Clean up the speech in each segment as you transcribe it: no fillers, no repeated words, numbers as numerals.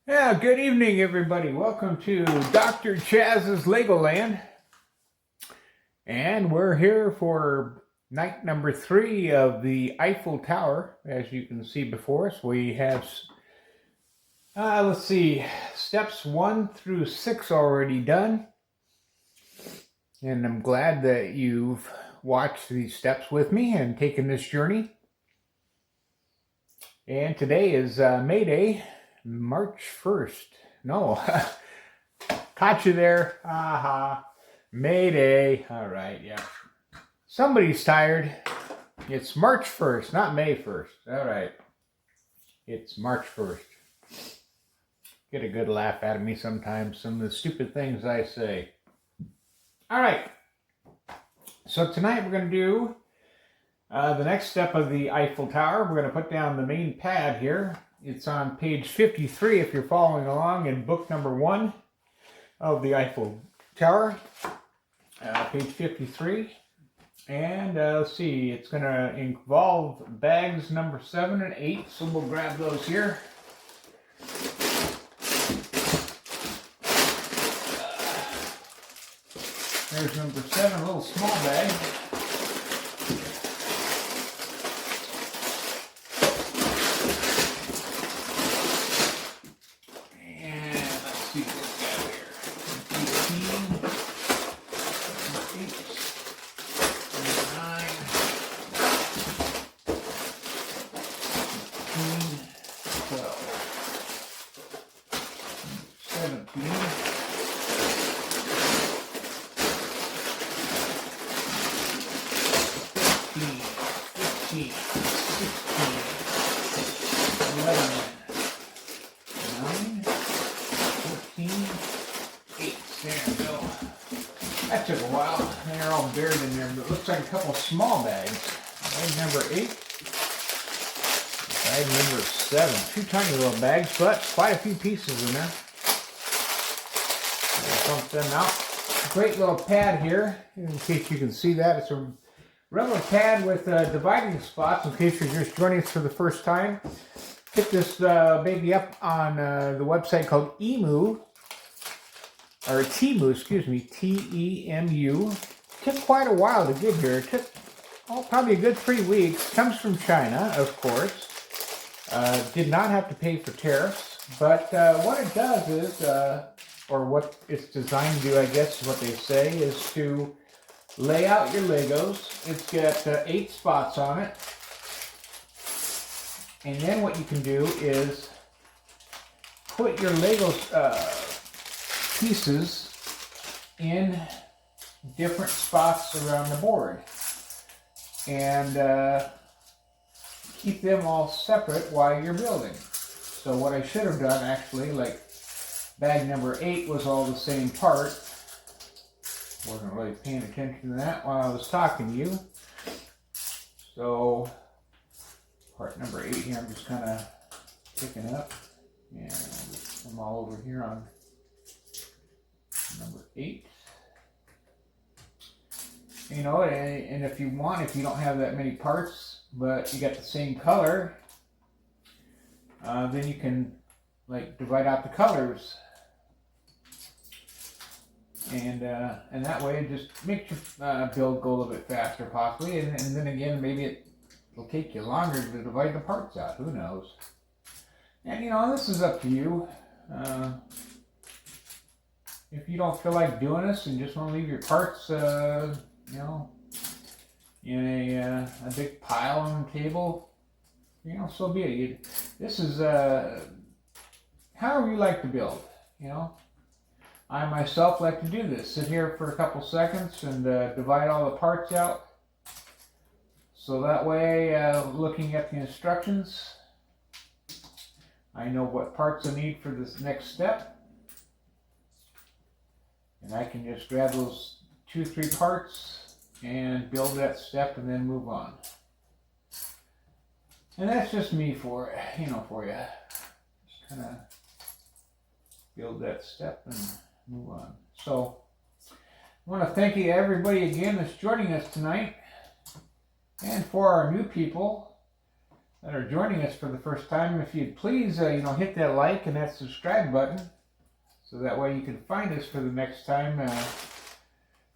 Yeah, good evening, everybody. Welcome to Dr. Chaz's Legoland. And we're here for night number 3 of the Eiffel Tower. As you can see before us, we have, let's see, steps 1 through 6 already done. And I'm glad that you've watched these steps with me and taken this journey. And today is May Day, March 1st. No, caught you there. Aha. Mayday. All right, yeah. Somebody's tired. It's March 1st, not May 1st. All right. It's March 1st. Get a good laugh out of me sometimes, some of the stupid things I say. All right. So tonight we're going to do the next step of the Eiffel Tower. We're going to put down the main pad here. It's on page 53 if you're following along in book number 1 of the Eiffel Tower. Page 53. And let's see, it's going to involve bags number 7 and 8, so we'll grab those here. There's number 7, a little small bag. That took a while. They're all buried in there, but it looks like a couple small bags. Bag number 8. Bag number 7. 2 tiny little bags, but quite a few pieces in there. Dump them out. Great little pad here, in case you can see that. It's a rubber pad with dividing spots, in case you're just joining us for the first time. Pick this baby up on the website called Emu. Or Temu, excuse me, T-E-M-U. Took quite a while to get here. It took probably a good 3 weeks. Comes from China, of course. Did not have to pay for tariffs. But what it does is, or what it's designed to do, I guess is what they say, is to lay out your Legos. It's got 8 spots on it. And then what you can do is put your Legos pieces in different spots around the board and keep them all separate while you're building. So what I should have done, actually, like bag number 8 was all the same part. Wasn't really paying attention to that while I was talking to you. So part number 8 here, I'm just kind of picking up, and I'm all over here on number 8. You know, and if you want, if you don't have that many parts, but you got the same color, then you can like divide out the colors, and that way it just makes your build go a little bit faster, possibly, and then again maybe it'll take you longer to divide the parts out. Who knows? And you know, this is up to you. If you don't feel like doing this and just want to leave your parts, you know, in a big pile on the table, you know, so be it. This is however you like to build, you know. I myself like to do this. Sit here for a couple seconds and divide all the parts out. So that way, looking at the instructions, I know what parts I need for this next step. And I can just grab those 2-3 parts and build that step and then move on. And that's just me for you. Just kind of build that step and move on. So I want to thank you everybody again that's joining us tonight. And for our new people, that are joining us for the first time, if you'd please, hit that like and that subscribe button, so that way you can find us for the next time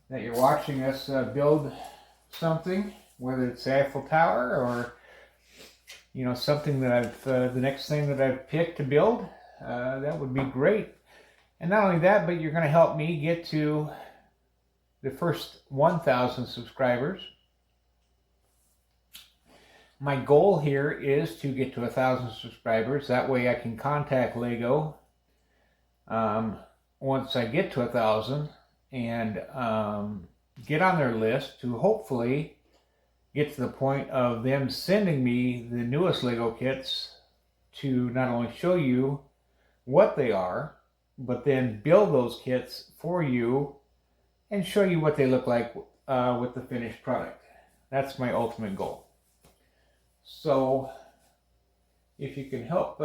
that you're watching us build something, whether it's the Eiffel Tower or something that the next thing that I've picked to build. That would be great. And not only that, but you're going to help me get to the first 1,000 subscribers. My goal here is to get to 1,000 subscribers. That way I can contact Lego once I get to 1,000 and get on their list to hopefully get to the point of them sending me the newest Lego kits to not only show you what they are, but then build those kits for you and show you what they look like with the finished product. That's my ultimate goal. So if you can help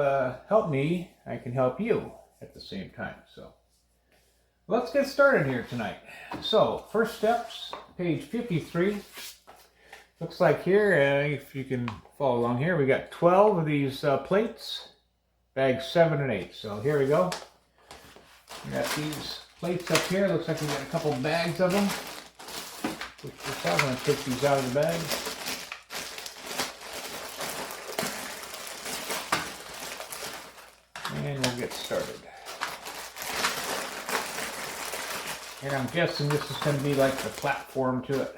me, I can help you at the same time. So let's get started here tonight. So first steps, page 53. Looks like here, if you can follow along here, we got 12 of these plates, bags 7 and 8. So here we go. We got these plates up here. Looks like we got a couple bags of them. I'm going to take these out of the bag. And we'll get started. And I'm guessing this is going to be like the platform to it.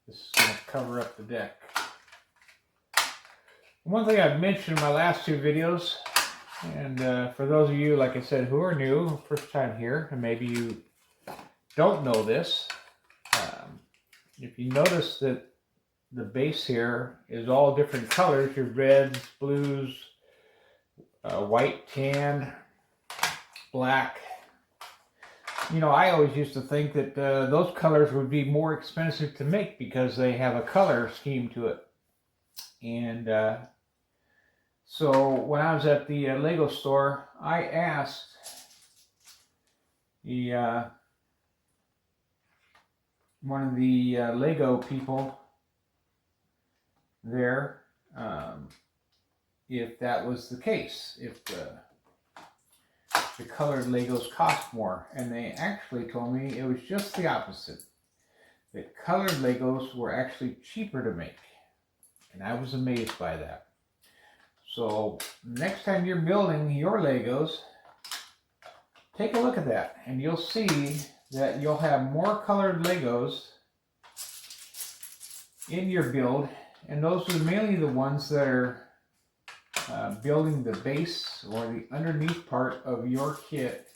This is going to cover up the deck. One thing I've mentioned in my last 2 videos, and for those of you, like I said, who are new, first time here, and maybe you don't know this, if you notice that the base here is all different colors, your reds, blues, white, tan, black. I always used to think that those colors would be more expensive to make because they have a color scheme to it. And so when I was at the Lego store, I asked the one of the Lego people there if that was the case, if the colored Legos cost more, and they actually told me it was just the opposite, that colored Legos were actually cheaper to make, and I was amazed by that. So next time you're building your Legos, take a look at that, and you'll see that you'll have more colored Legos in your build, and those are mainly the ones that are building the base or the underneath part of your kit,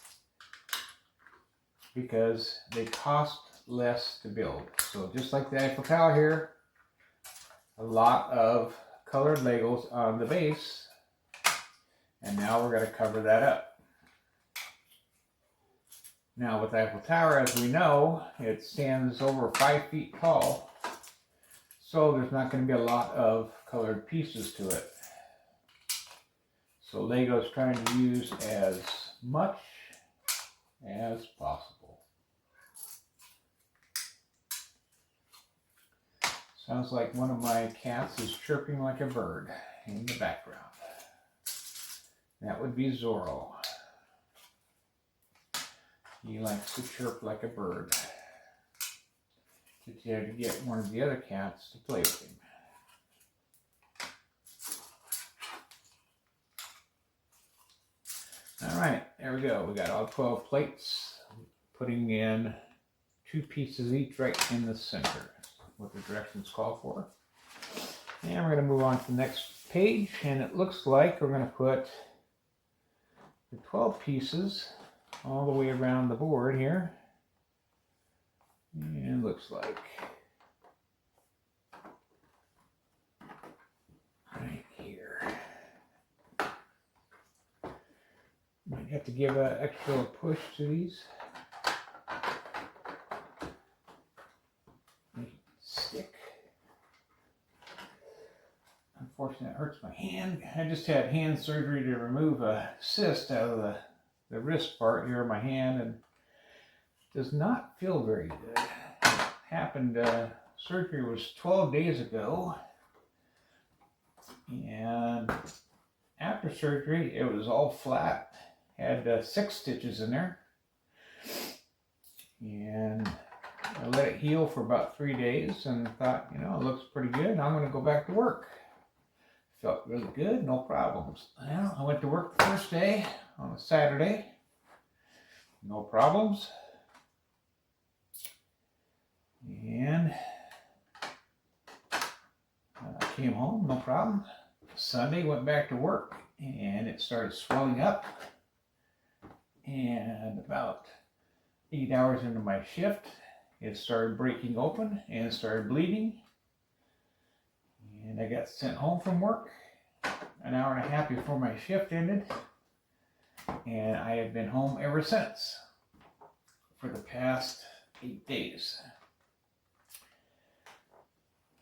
because they cost less to build. So just like the Eiffel Tower here, a lot of colored Legos on the base, and now we're going to cover that up. Now with the Eiffel Tower, as we know, it stands over 5 feet tall, so there's not going to be a lot of colored pieces to it. So Lego's trying to use as much as possible. Sounds like one of my cats is chirping like a bird in the background. That would be Zorro. He likes to chirp like a bird to try to get one of the other cats to play with him. Alright, there we go. We got all 12 plates, putting in 2 pieces each right in the center. What the directions call for. And we're going to move on to the next page, and it looks like we're going to put the 12 pieces all the way around the board here. And it looks like right here. Might have to give an extra push to these. Make it stick. Unfortunately, it hurts my hand. I just had hand surgery to remove a cyst out of the wrist part here of my hand, and does not feel very good. It happened surgery was 12 days ago. And after surgery, it was all flat. Had 6 stitches in there. And I let it heal for about 3 days and thought, you know, it looks pretty good. I'm going to go back to work. Felt really good, no problems. Well, I went to work the first day on a Saturday. No problems. And I came home, no problem. Sunday, went back to work, and it started swelling up. And about 8 hours into my shift, it started breaking open and started bleeding. And I got sent home from work an hour and a half before my shift ended. And I have been home ever since for the past 8 days.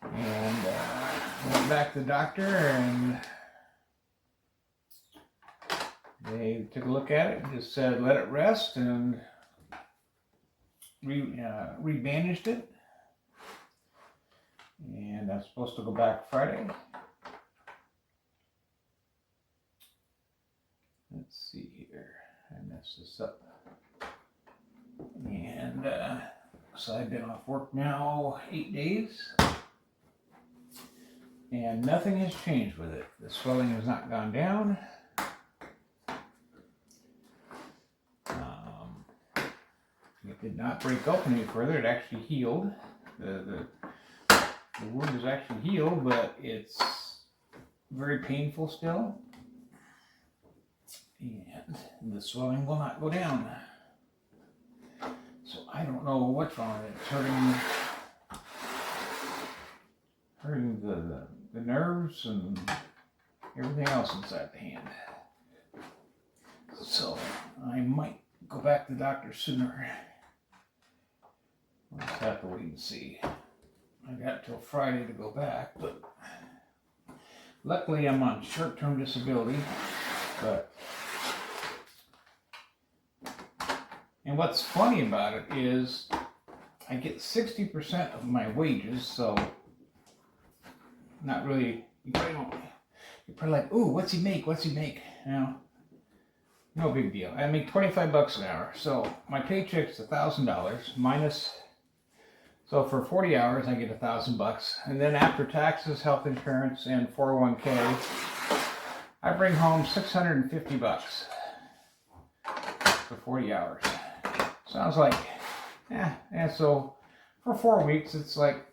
And went back to the doctor, and they took a look at it and just said let it rest, and re-bandaged it. And I'm supposed to go back Friday. Let's see here. I messed this up. And so I've been off work now 8 days. And nothing has changed with it. The swelling has not gone down. It did not break open any further. It actually healed. The wound is actually healed, but it's very painful still. And the swelling will not go down. So I don't know what's wrong with it. It's hurting the nerves and everything else inside the hand. So I might go back to the doctor sooner. We'll just have to wait and see. I got till Friday to go back, but luckily I'm on short-term disability. And what's funny about it is I get 60% of my wages, so not really, you probably don't, you're probably like, ooh, what's he make? What's he make? You know, no big deal. I make 25 bucks an hour, so my paycheck's $1,000 minus, so for 40 hours I get 1,000 bucks, and then after taxes, health insurance, and 401k, I bring home 650 bucks for 40 hours. Sounds like, and so for 4 weeks it's like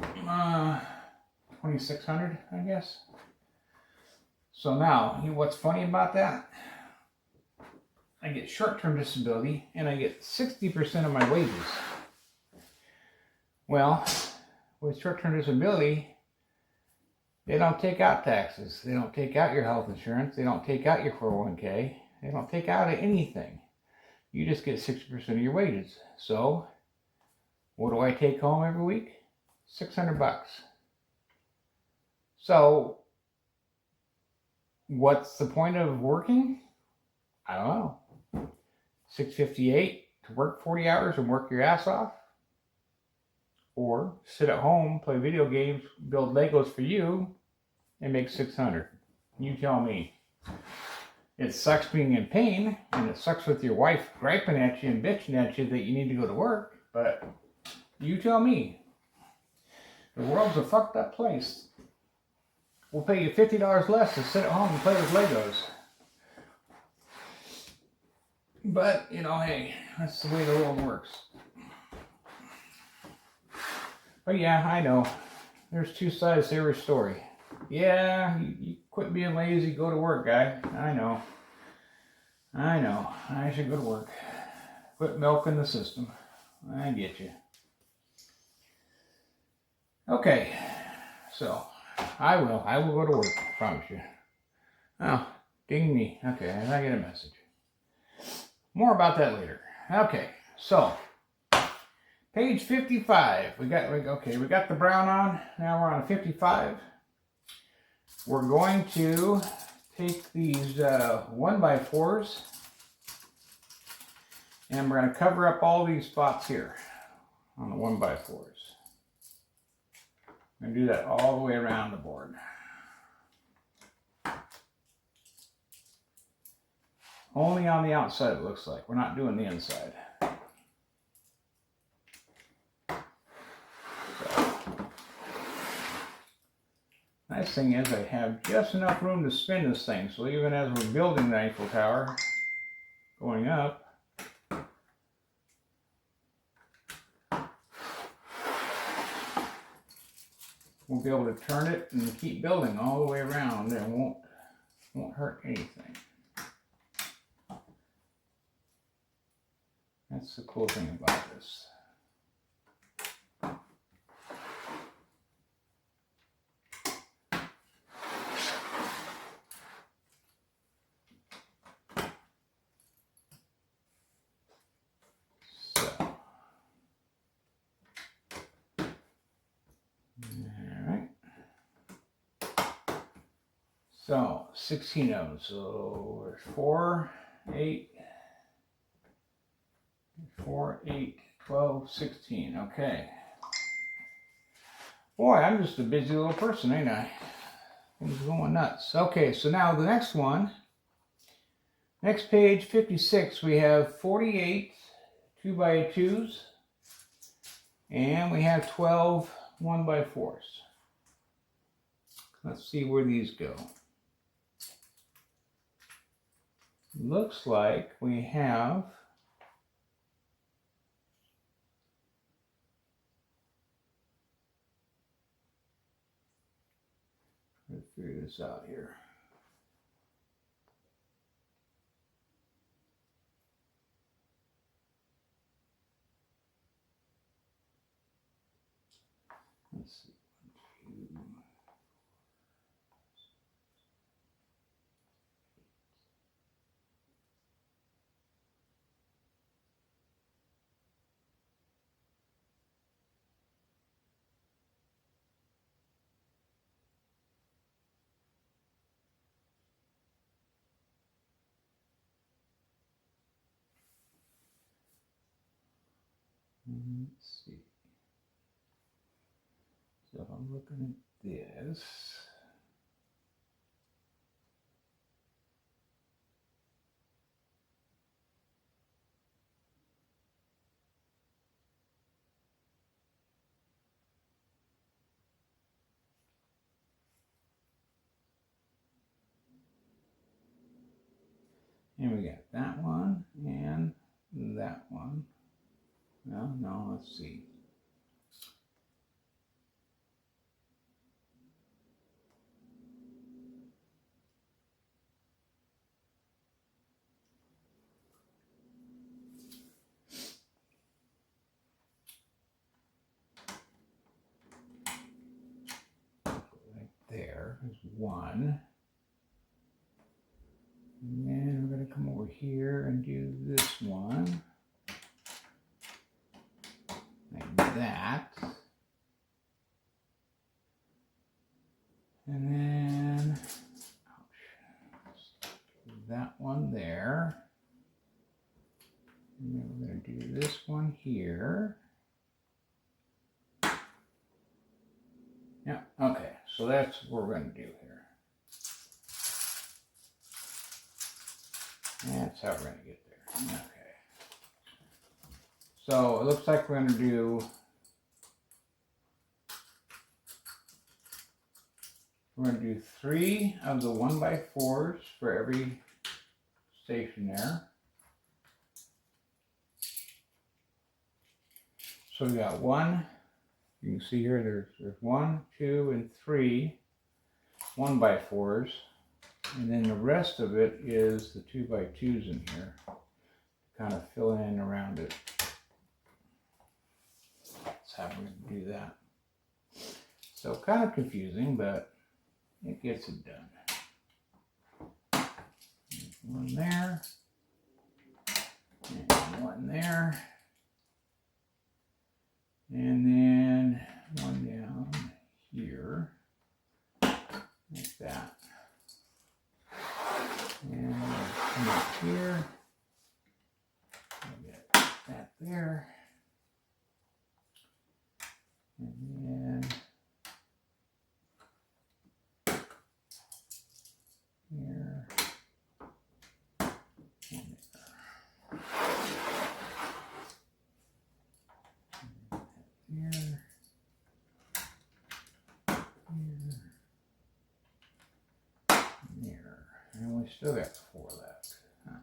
2,600, I guess. So now, you know what's funny about that? I get short-term disability and I get 60% of my wages. Well, with short-term disability, they don't take out taxes. They don't take out your health insurance. They don't take out your 401k. They don't take out anything. You just get 60% of your wages. So, what do I take home every week? 600 bucks. So, what's the point of working? I don't know. $6.58 to work 40 hours and work your ass off? Or sit at home, play video games, build Legos for you, and make 600. You tell me. It sucks being in pain, and it sucks with your wife griping at you and bitching at you that you need to go to work, but you tell me. The world's a fucked up place. We'll pay you $50 less to sit at home and play with Legos. But, you know, hey, that's the way the world works. But yeah, I know. There's two sides to every story. Yeah, you quit being lazy, go to work, guy. I know. I should go to work. Quit milking the system. I get you. Okay, so I will go to work, I promise you. Oh, ding me. Okay, I get a message. More about that later. Okay, so page 55. We got the brown on. Now we're on 55. We're going to take these 1x4s and we're going to cover up all these spots here on the 1x4s. I'm going to do that all the way around the board. Only on the outside it looks like. We're not doing the inside. So, nice thing is I have just enough room to spin this thing. So even as we're building the Eiffel Tower, going up, we'll be able to turn it and keep building all the way around and won't hurt anything. That's the cool thing about this. So 16 of them. So there's 4, 8, 4, 8, 12, 16. Okay. Boy, I'm just a busy little person, ain't I? Things going nuts. Okay, so now the next one. Next page, 56, we have 48 2x2s. And we have 12 1x4s. Let's see where these go. Looks like we have let's figure this out here. Let's see. 1, 2. Let's see. So if I'm looking at this, and we got that one and that one. No, let's see. Right there is one. And then we're going to come over here and do this one. Like that. And then that one there. And then we're going to do this one here. Yeah, okay. So that's what we're going to do here. That's how we're going to get there. Okay. So it looks like we're going to do, we're going to do 3 of the 1x4s for every station there. So we got 1, you can see here there's 1, 2, and 3 1x4s. And then the rest of it is the 2x2s in here. Kind of fill in around it. That's how we're going to do that. So kind of confusing, but it gets it done. One there. And one there. And then one down here. Like that. And come up here. Get that there. And then And we still got 4 left. Huh.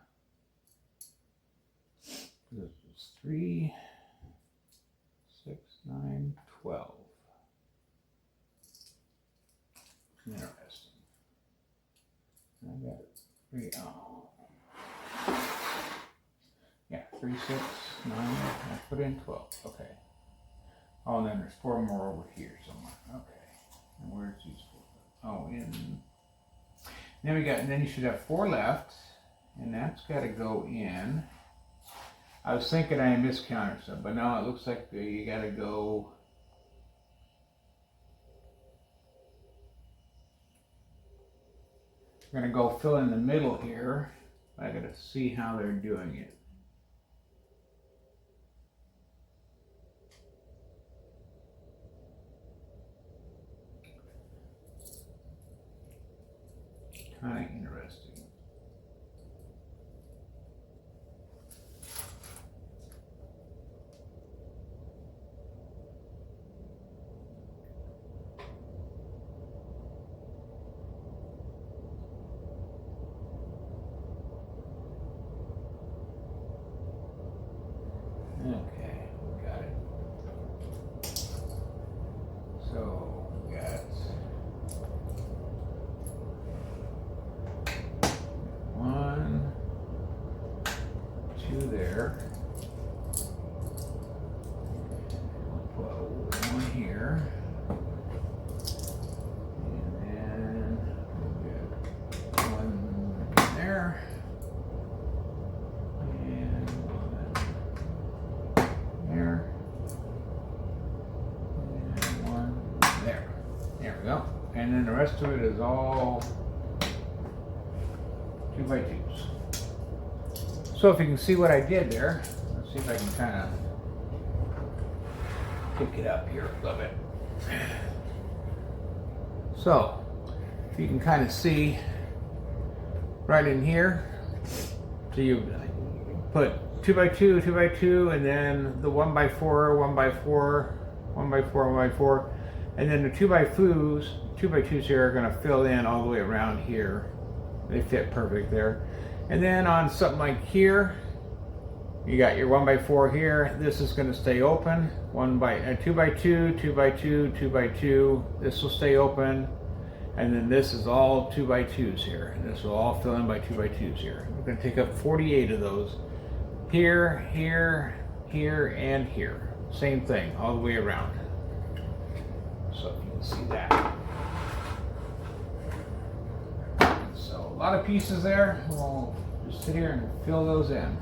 This is 3, 6, 9, 12. Interesting. I got 3. Oh. Yeah, 3, 6, 9. I put in 12. Okay. Oh, and then there's 4 more over here somewhere. Okay. And where's these 4? Oh, in. Then you should have 4 left, and that's got to go in. I was thinking I miscounted some, but no, it looks like you got to go. We're going to go fill in the middle here. I got to see how they're doing it. Kind of interesting. Okay, got it. So we got 1, 2 there. We'll put 1 here. And then we'll get 1 there. And 1 there. And 1 there. There we go. And then the rest of it is all 2x2s. So if you can see what I did there, let's see if I can kind of pick it up here a little bit. So if you can kind of see right in here, so you put 2x2, 2x2, and then the 1x4, 1x4, 1x4, 1x4, and then the 2x2s here are going to fill in all the way around here. They fit perfect there. And then on something like here, you got your 1x4 here. This is going to stay open. 2x2, 2x2, 2x2. This will stay open. And then this is all 2x2s here. And this will all fill in by 2x2s here. We're going to take up 48 of those. Here, here, here, and here. Same thing all the way around. So you can see that. A lot of pieces there. We'll just sit here and fill those in.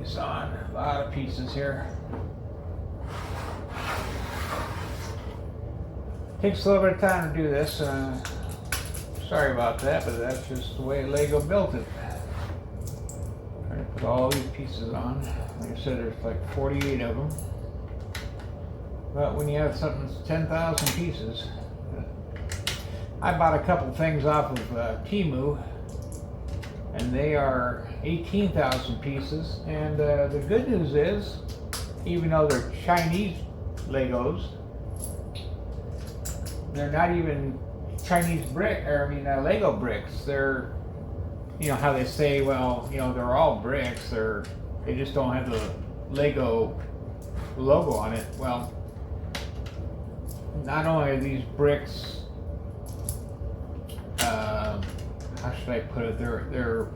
this on. A lot of pieces here. Takes a little bit of time to do this. Sorry about that, but that's just the way Lego built it. Trying to put all these pieces on. Like I said, there's like 48 of them. But when you have something that's 10,000 pieces, I bought a couple things off of Temu, and they are 18,000 pieces. And the good news is, even though they're Chinese Legos, they're not even Chinese Lego bricks. They're, you know how they say, well, you know, they're all bricks. They just don't have the Lego logo on it. Well, not only are these bricks, how should I put it? They're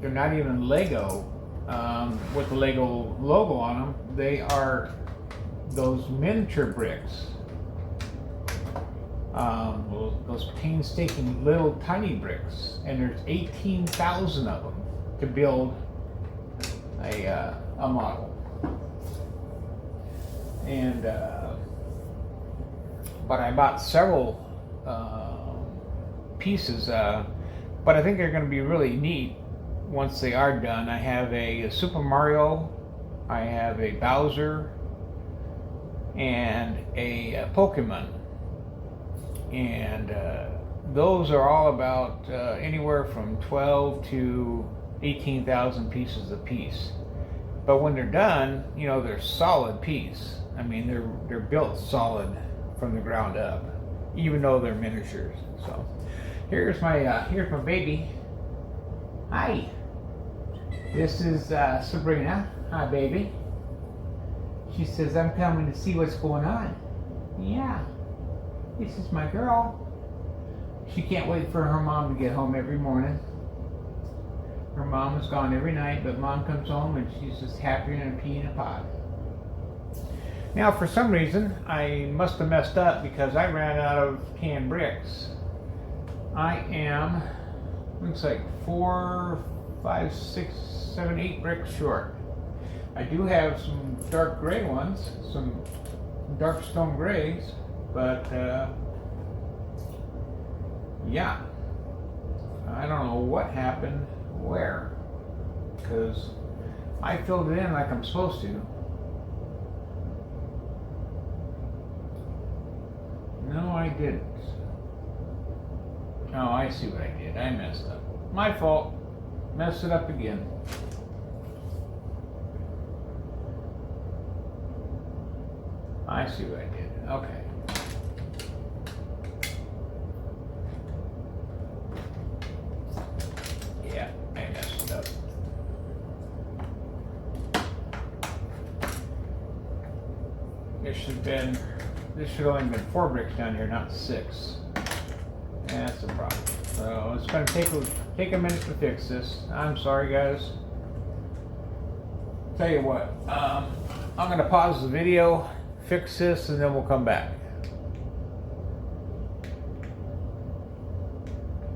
not even Lego with the Lego logo on them. They are those miniature bricks, those painstaking little tiny bricks, and there's 18,000 of them to build a model. And but I bought several pieces, but I think they're going to be really neat once they are done. I have a Super Mario, I have a Bowser, and a Pokemon, and those are all about anywhere from 12 to 18,000 pieces a piece. But when they're done, you know, they're solid piece. I mean, they're built solid from the ground up, even though they're miniatures. So here's my baby. Hi, this is Sabrina. Hi, baby. She says, I'm coming to see what's going on. Yeah, this is my girl. She can't wait for her mom to get home every morning. Her mom is gone every night, but mom comes home and she's just happier than a pea in a pod. Now, for some reason, I must have messed up because I ran out of canned bricks. I am, looks like 4, 5, 6, 7, 8 bricks short. I do have some dark gray ones, some dark stone grays, but yeah, I don't know what happened where, because I filled it in like I'm supposed to. No, I didn't. Oh, I see what I did. I messed up. My fault. Messed it up again. I see what I did. Okay. Yeah, I messed it up. This should only have been 4 bricks down here, not 6. That's a problem. So it's going to take a minute to fix this. I'm sorry, guys. Tell you what, I'm going to pause the video, fix this, and then we'll come back.